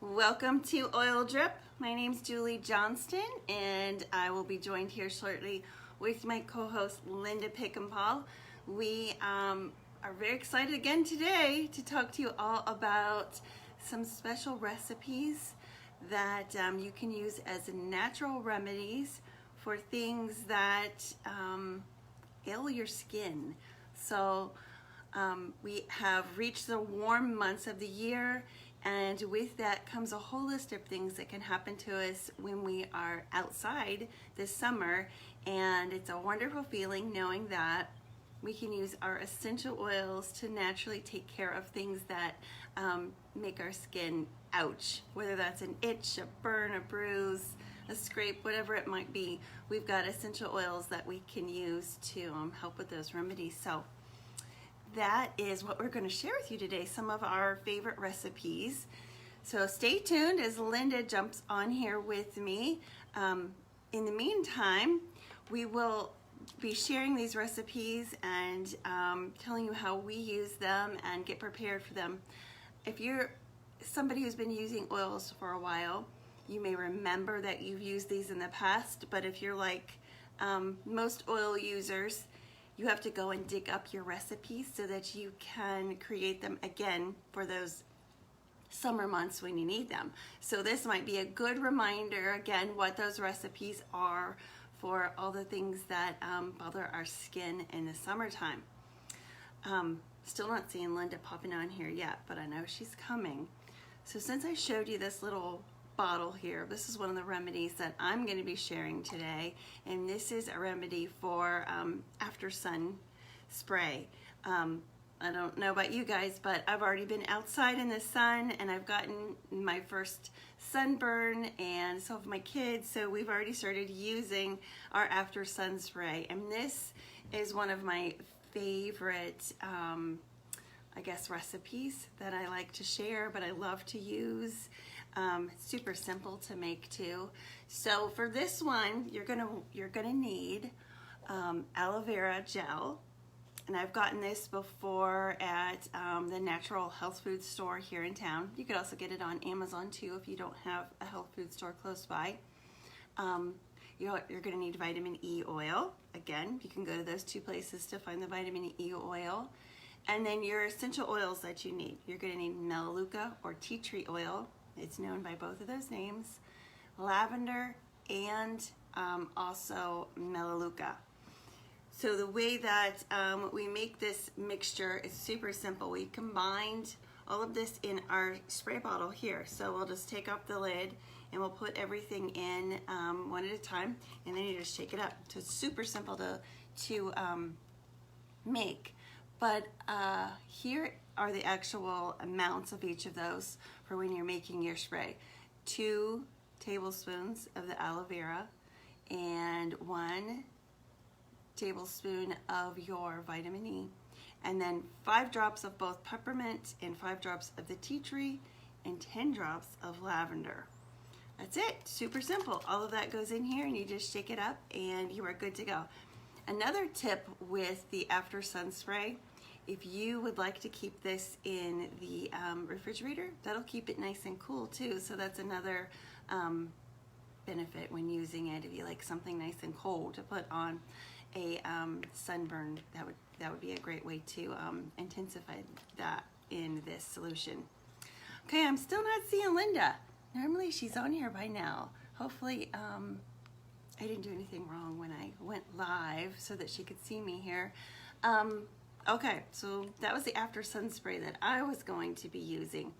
Welcome to Oil Drip. My name's Julie Johnston, and I will be joined here shortly with my co-host Linda Pickenpaul. We are very excited again today to talk to you all about some special recipes that you can use as natural remedies for things that ail your skin. So we have reached the warm months of the year, and with that comes a whole list of things that can happen to us when we are outside this summer. And it's a wonderful feeling knowing that we can use our essential oils to naturally take care of things that make our skin ouch, whether that's an itch, a burn, a bruise, a scrape, whatever it might be. We've got essential oils that we can use to help with those remedies. So that is what we're going to share with you today, some of our favorite recipes. So stay tuned as Linda jumps on here with me. In the meantime, we will be sharing these recipes and telling you how we use them and get prepared for them. If you're somebody who's been using oils for a while, you may remember that you've used these in the past, but if you're like most oil users, you have to go and dig up your recipes so that you can create them again for those summer months when you need them. So this might be a good reminder again what those recipes are for all the things that bother our skin in the summertime. Still not seeing Linda popping on here yet, but I know she's coming. So since I showed you this little bottle here, this is one of the remedies that I'm going to be sharing today, and this is a remedy for after sun spray. I don't know about you guys, but I've already been outside in the sun and I've gotten my first sunburn, and so have my kids, so we've already started using our after sun spray, and this is one of my favorite I guess recipes that I like to share, but I love to use. It's super simple to make too. So for this one, you're gonna need aloe vera gel, and I've gotten this before at the natural health food store here in town. You could also get it on Amazon too if you don't have a health food store close by. You're gonna need vitamin E oil. Again, you can go to those two places to find the vitamin E oil. And then your essential oils that you need. You're gonna need melaleuca or tea tree oil. It's known by both of those names. Lavender and also melaleuca. So the way that we make this mixture is super simple. We combined all of this in our spray bottle here. So we'll just take off the lid and we'll put everything in one at a time, and then you just shake it up. So it's super simple to make. But here are the actual amounts of each of those for when you're making your spray. 2 tablespoons of the aloe vera and 1 tablespoon of your vitamin E, and then 5 drops of both peppermint and 5 drops of the tea tree and 10 drops of lavender. That's it, super simple. All of that goes in here and you just shake it up and you are good to go. Another tip with the after sun spray, if you would like to keep this in the refrigerator, that'll keep it nice and cool too. So that's another benefit when using it. If you like something nice and cold to put on a sunburn, that would be a great way to intensify that in this solution. Okay, I'm still not seeing Linda. Normally she's on here by now. Hopefully I didn't do anything wrong when I went live so that she could see me here. Okay, so that was the after sun spray that I was going to be using.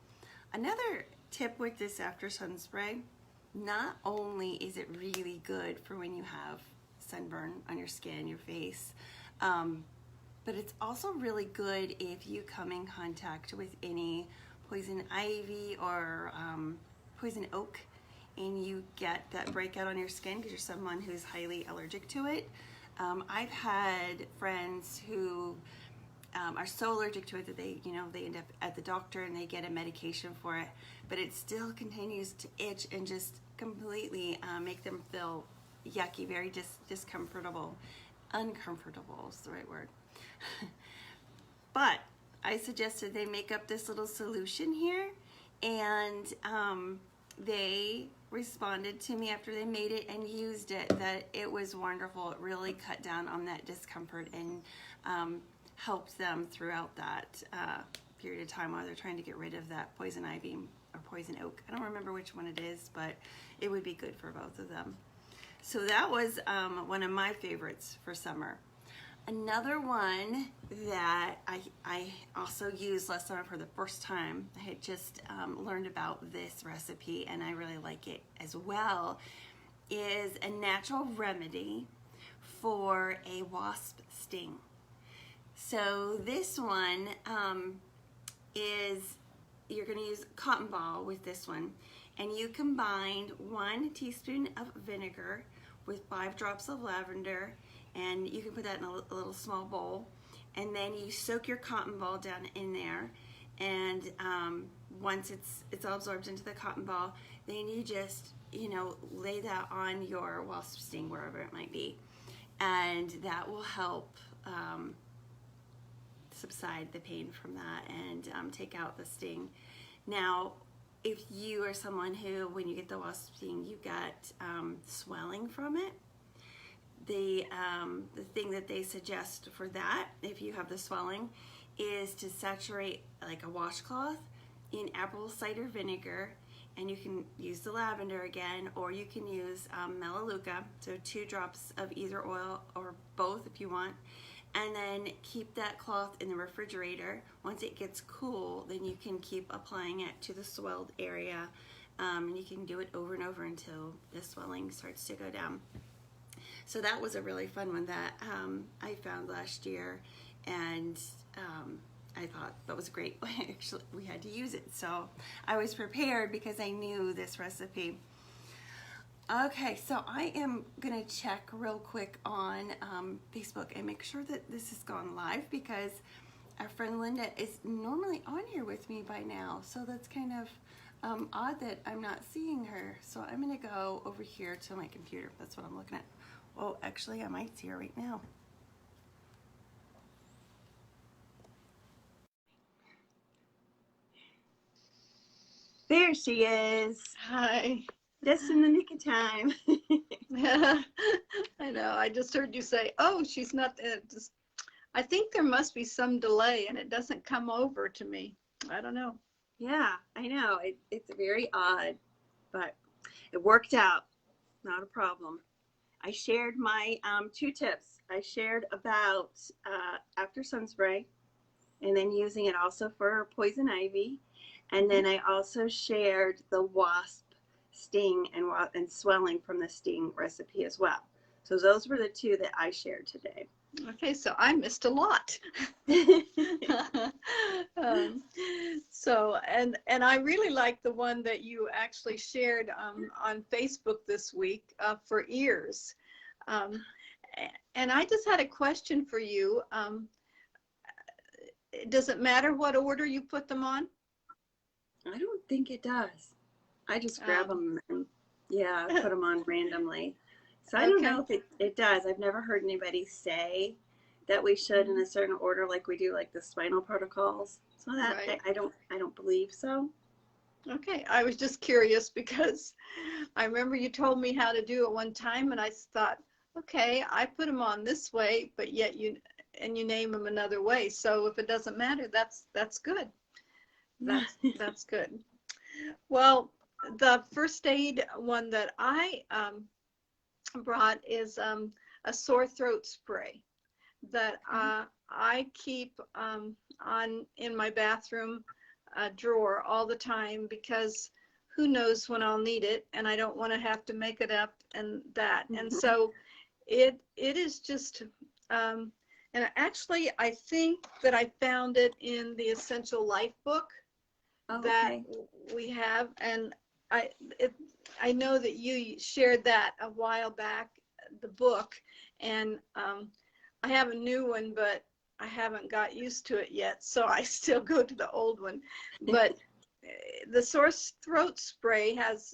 Another tip with this after sun spray, not only is it really good for when you have sunburn on your skin, your face, but it's also really good if you come in contact with any poison ivy or poison oak and you get that breakout on your skin because you're someone who's highly allergic to it. I've had friends who are so allergic to it that they end up at the doctor and they get a medication for it, but it still continues to itch and just completely make them feel yucky, very discomfortable. Uncomfortable is the right word. But I suggested they make up this little solution here, and and they responded to me after they made it and used it that it was wonderful. It really cut down on that discomfort and helped them throughout that period of time while they're trying to get rid of that poison ivy or poison oak. I don't remember which one it is, but it would be good for both of them. So that was one of my favorites for summer. Another one that I also used last summer for the first time, I had just learned about this recipe and I really like it as well, is a natural remedy for a wasp sting. So this one is, you're going to use cotton ball with this one, and you combine 1 teaspoon of vinegar with 5 drops of lavender, and you can put that in a little small bowl, and then you soak your cotton ball down in there, and once it's all absorbed into the cotton ball, then you just, lay that on your wasp sting wherever it might be, and that will help subside the pain from that and take out the sting. Now, if you are someone who, when you get the wasp sting, you get swelling from it, the thing that they suggest for that, if you have the swelling, is to saturate like a washcloth in apple cider vinegar, and you can use the lavender again, or you can use melaleuca, so 2 drops of either oil or both if you want, and then keep that cloth in the refrigerator. Once it gets cool, then you can keep applying it to the swelled area, and you can do it over and over until the swelling starts to go down. So that was a really fun one that I found last year, and I thought that was great. Actually, we had to use it, so I was prepared because I knew this recipe. Okay, so I am gonna check real quick on Facebook and make sure that this has gone live, because our friend Linda is normally on here with me by now, so that's kind of odd that I'm not seeing her. So I'm gonna go over here to my computer. That's what I'm looking at. Oh, actually I might see her right now. There she is. Hi. Just in the nick of time. I know. I just heard you say, "Oh, she's not." I think there must be some delay, and it doesn't come over to me. I don't know. Yeah, I know. It's very odd, but it worked out. Not a problem. I shared my 2 tips. I shared about after sun spray, and then using it also for poison ivy, and then I also shared the wasp sting and swelling from the sting recipe as well. So those were the 2 that I shared today. Okay, so I missed a lot. And I really like the one that you actually shared on Facebook this week for ears. And I just had a question for you. Does it matter what order you put them on? I don't think it does. I just grab them and put them on randomly. So I don't know if it does. I've never heard anybody say that we should in a certain order, like we do, like the spinal protocols. So that Right. I don't believe so. Okay, I was just curious because I remember you told me how to do it one time, and I thought, okay, I put them on this way, but yet you name them another way. So if it doesn't matter, that's good. That's good. Well, the first aid one that I brought is a sore throat spray that I keep in my bathroom drawer all the time, because who knows when I'll need it, and I don't want to have to make it up and that. And so it is just and actually I think that I found it in the Essential Life book that we have, and I know that you shared that a while back, the book, and I have a new one, but I haven't got used to it yet, so I still go to the old one. But the sore throat spray has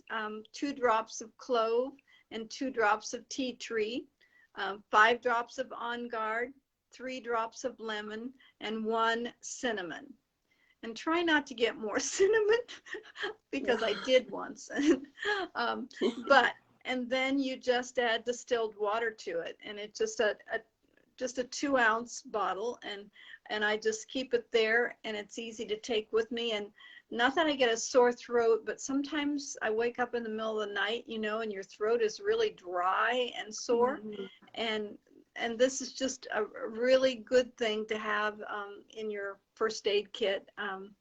2 drops of clove and 2 drops of tea tree, 5 drops of On Guard, 3 drops of lemon, and 1 cinnamon. And try not to get more cinnamon because I did once. um, but and then you just add distilled water to it, and it's just a 2-ounce bottle, and I just keep it there, and it's easy to take with me. And not that I get a sore throat, but sometimes I wake up in the middle of the night, you know, and your throat is really dry and sore. Mhm. And this is just a really good thing to have in your first aid kit, and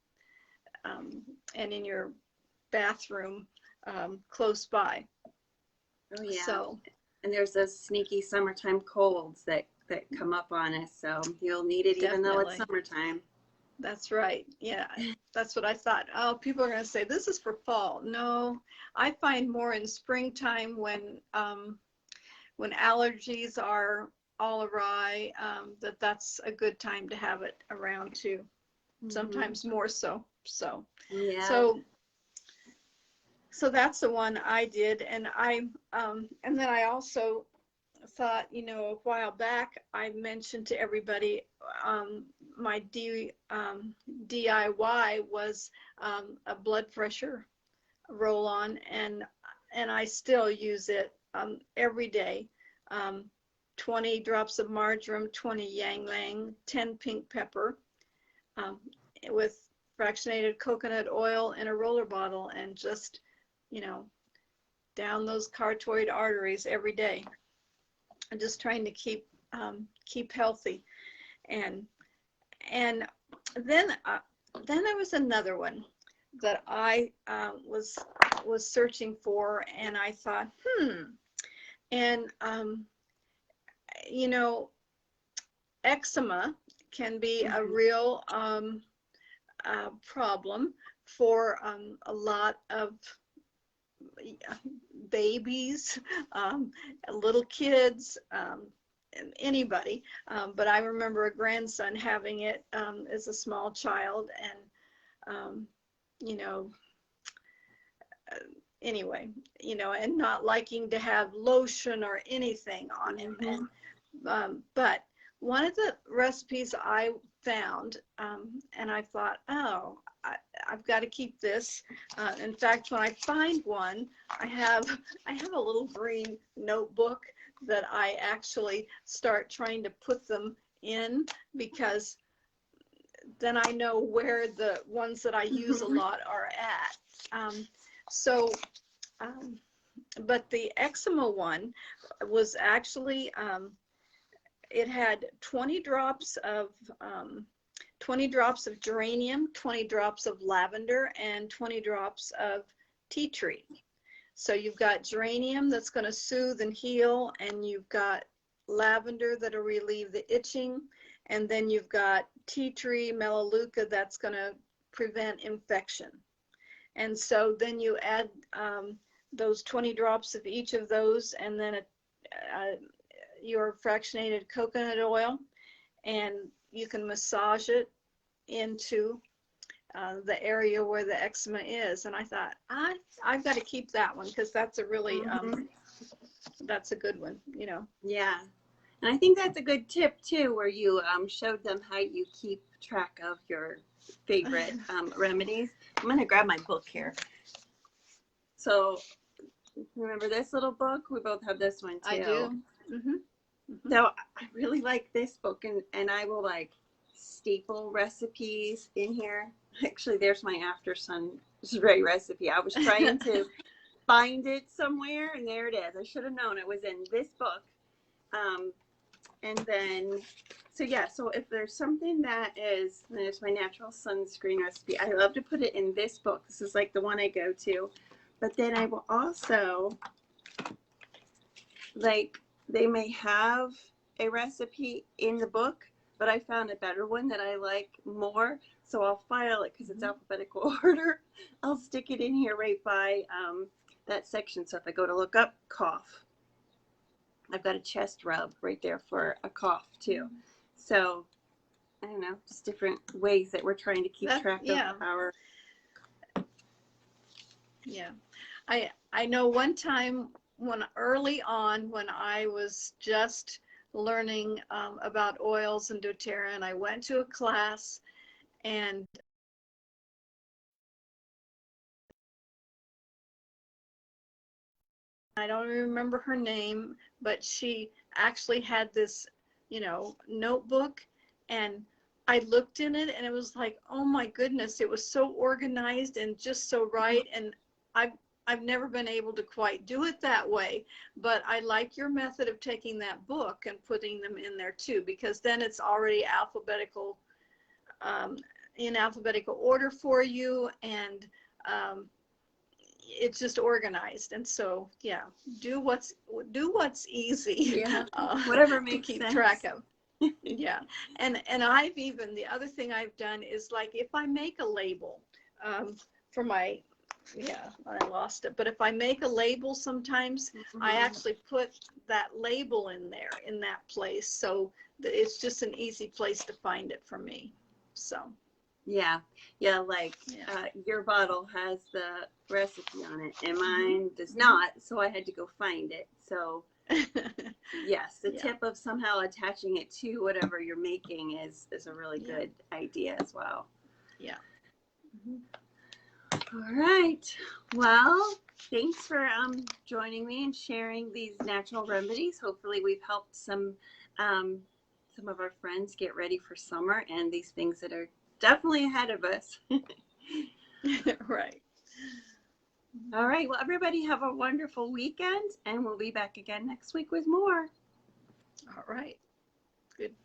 in your bathroom close by. Oh yeah. So, And there's those sneaky summertime colds that come up on us, so you'll need it even though it's definitely. summertime. That's right. Yeah, that's what I thought. Oh, people are going to say this is for fall. No, I find more in springtime when allergies are all awry, that's a good time to have it around too. Mhm. Sometimes more so. So, Yeah. so, so that's the one I did, and and then I also thought, you know, a while back I mentioned to everybody my DIY was a blood pressure roll-on, and I still use it every day. Um, 20 drops of marjoram, 20 ylang ylang, 10 pink pepper, um, with fractionated coconut oil in a roller bottle, and just, you know, down those carotid arteries every day. I'm just trying to keep healthy. And and then then there was another one that I was searching for, and I thought, and you know, eczema can be a Mhm. real problem for a lot of babies, little kids, anybody. But I remember a grandson having it as a small child, and you know, uh, anyway, you know, and not liking to have lotion or anything on him. Mhm. But one of the recipes I found, and I thought, oh, I've got to keep this. In fact, when I find one, I have I have a little green notebook that I actually start trying to put them in, because then I know where the ones that I use a lot are at. So, um, but the eczema one was actually it had 20 drops of 20 drops of geranium, 20 drops of lavender, and 20 drops of tea tree. So you've got geranium that's going to soothe and heal, and you've got lavender that'll relieve the itching, and then you've got tea tree, melaleuca, that's going to prevent infection. And so then you add those 20 drops of each of those, and then your fractionated coconut oil, and you can massage it into the area where the eczema is. And I thought, I've got to keep that one, because that's a really Mhm. that's a good one, you know. Yeah. And I think that's a good tip too, where you showed them how you keep track of your favorite remedies. I'm going to grab my book here. So remember this little book? We both have this one I too. do. Mm-hmm. Mm-hmm. So I really like this book, and I will like staple recipes in here. Actually, there's my after sunray recipe. I was trying to find it somewhere, and there it is. I should have known it was in this book. Um, and then, so yeah, so if there's something that is, there's my natural sunscreen recipe. I love to put it in this book. This is like the one I go to. But then I will also, like, they may have a recipe in the book, but I found a better one that I like more. So I'll file it because it's alphabetical order. I'll stick it in here right by that section. So if I go to look up cough, I've got a chest rub right there for a cough too. So I don't know, just different ways that we're trying to keep track of Yeah. our. Yeah. I know one time, when early on, when I was just learning about oils and doTERRA, and I went to a class, and I don't remember her name, but she actually had this, notebook, and I looked in it and it was like, oh my goodness, it was so organized and just so right. And I've I've never been able to quite do it that way, but I like your method of taking that book and putting them in there too, because then it's already alphabetical, um, in alphabetical order for you, and um, it's just organized. And so, yeah, do what's easy Yeah, uh, whatever to makes keep sense. track of. Yeah, and I've even, the other thing I've done is, like, if I make a label for my, yeah, I lost it, but if I make a label, sometimes I Mhm. actually put that label in there, in that place, so that it's just an easy place to find it for me. So Yeah, yeah, like yeah. your bottle has the recipe on it, and Hmm. mine does not, so I had to go find it. So, yes, the Yeah. tip of somehow attaching it to whatever you're making is a really Yeah. good idea as well. Yeah. Hmm. All right. Well, thanks for joining me and sharing these natural remedies. Hopefully, we've helped um, some of our friends get ready for summer and these things that are definitely ahead of us. Right. All right. Well, everybody have a wonderful weekend, and we'll be back again next week with more. All right. Good.